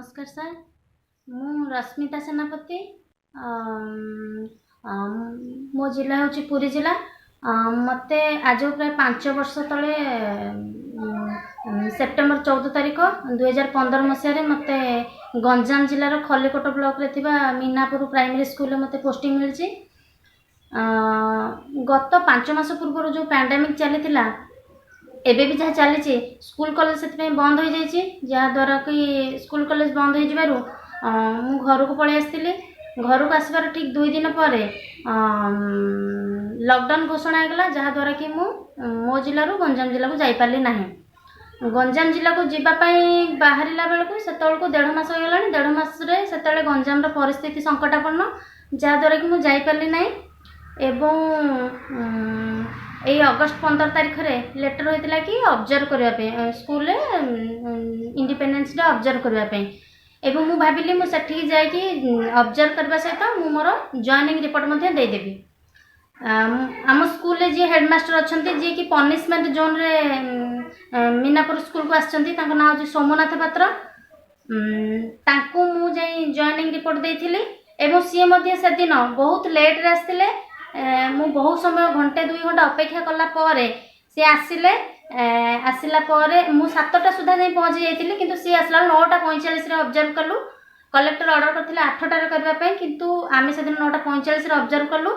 नमस्कार सर मु रश्मिता सेनापति मो जिला हूँ पुरी जिला मते आज प्राय 5 वर्ष तले सेप्टेम्बर 14 तारिख 2015 मसीह मते गंजाम जिलार खलिकोट ब्लॉक रे थिबा मीनापुर प्राइमरी स्कूल मते पोस्टिंग मिलची। गत 5 मास पूर्व जो पैंडेमिक चली एबे भी जहाँ चली स्कूल कॉलेज से बंद हो जाइए जहाँद्वारा कि स्कूल कॉलेज बंद हो मु घर को पलि आसती। घर को आसबार ठीक 2 दिन पर लॉकडाउन घोषणा होगा जहाँद्वारा कि मो जिलूर गंजाम जिला को जापारि ना। गंजाम जिला को जीवाई बाहर बेलू से 1.5 मास होगा। 1.5 मास से गंजाम परिस्थिति संकटापन्न जहाँद्वारा कि मुझे जापारि ना। ये अगस्ट 15 तारिख रे लेटर होता कि ऑब्जर्व करने स्कूल इंडिपेंडेंस डे ऑब्जर्व करने एवं मु भाविली मु सेठी जाकि ऑब्जर्व करने सहित मु मोर जॉइनिंग रिपोर्ट देदेवी। आम स्कूल जी हेडमास्टर अच्छा जी कि पनिशमेंट जोन रे मीनापुर स्कूल को आसछंती ना हूँ सोमनाथ पात्र मु जॉइनिंग रिपोर्ट देइथिली एवं सी से दिन बहुत लेट रे आसथिले। मु बहुत समय घंटे 2 घंटा अपेक्षा कला परे सी आसिले आसिला परे मु 7टा सुधा नहीं पहुँची जाइए किंतु सी आसला 9:45 ऑब्जर्व कलु। कलेक्टर ऑर्डर करथिले 8टारे करबा पई किंतु आमे से दिन 9:45 ऑब्जर्व कलु।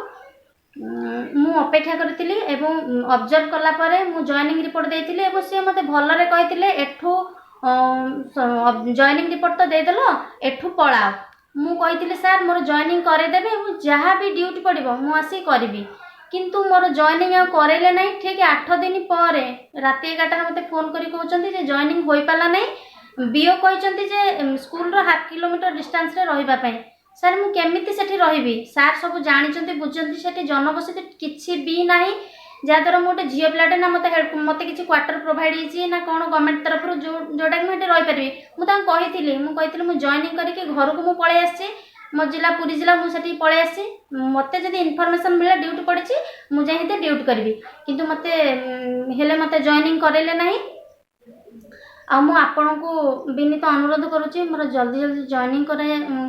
मु अपेक्षा करथिली एवं ऑब्जर्व कला परे मु जॉइनिंग रिपोर्ट देइथिली एवं सी मते भलरे कहिथिले एठू जॉइनिंग रिपोर्ट तो दे देलो एठू पळाओ। मु कही सार मोर जॉइनिंग करदेवे जहाँ भी ड्यूटी पड़ो मुझे करी किंतु मोर जॉइनिंग करैले ना। ठीक 8 दिन पर रात 11 मते फोन करी कहते जॉइनिंग हो पारा ना। बीओ कहते स्कूल 1/2 किलोमीटर डिस्टेंस रे रहिबा पई। सार मु केमिति सेठी रहिबी सार सब जानते बुझे से जनबसति किसी भी ना जहाँद्वारा मोटे झील पिलाटे ना मत किसी क्वार्टर प्रोवाइड होती ना कौन गवर्नमेंट तरफ जोटा कि मुझे रहीपरि मुझे मुझे जॉइनिंग करके घर को मुझे आसी मो जिला पुरी जिला मुझे पलि आसी मत जब इनफॉरमेशन मिले ड्यूटी पड़ी मुझे ड्यूटी करी किंतु मत मत जॉइनिंग करैले ना। आपण को विनीत अनुरोध करुच्ची मोर जल्दी जल्दी जॉइनिंग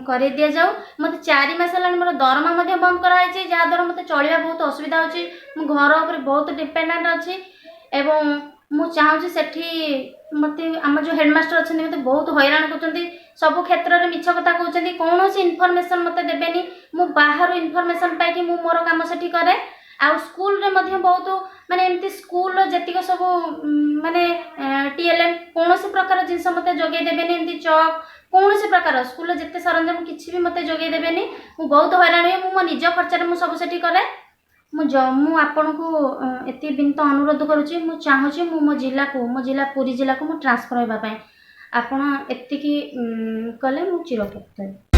कर दि जाऊ। मत 4 मास है मोर दरमा बंद कराई जहाँद्वारा मत चलवा बहुत असुविधा होची। मु घर उपर बहुत डिपेंडेंट अच्छी एवं मु चाहूँ सेठी मत आम जो हेडमास्टर अच्छा मत बहुत हैरान कर सब क्षेत्र में मिछ कथा कहते कौन सी इनफॉरमेशन मत देवेनि। मु बाहर इनफॉरमेशन पाई मोर काम सेठी करे आ स्कूल रे मध्य बहुत माने एमती स्कूल जेतिक सब माने टीएलएम कौन सी प्रकार जिनस मत जोगे देवेनि। एमती चौक कौन सी प्रकार स्कूल जिते सरंजाम किसी भी मत जोगे देवेनि। मु बहुत हैरान हुए मो निज खर्चरे मु सब सेठी करे। मु आपण को एति विनीत अनुरोध करुच्ची मु चाहूँगी मो जिला को मो जिला पुरी जिला को मु ट्रांसफर होगा आपण एतिकी कले मु चिरउपकृत।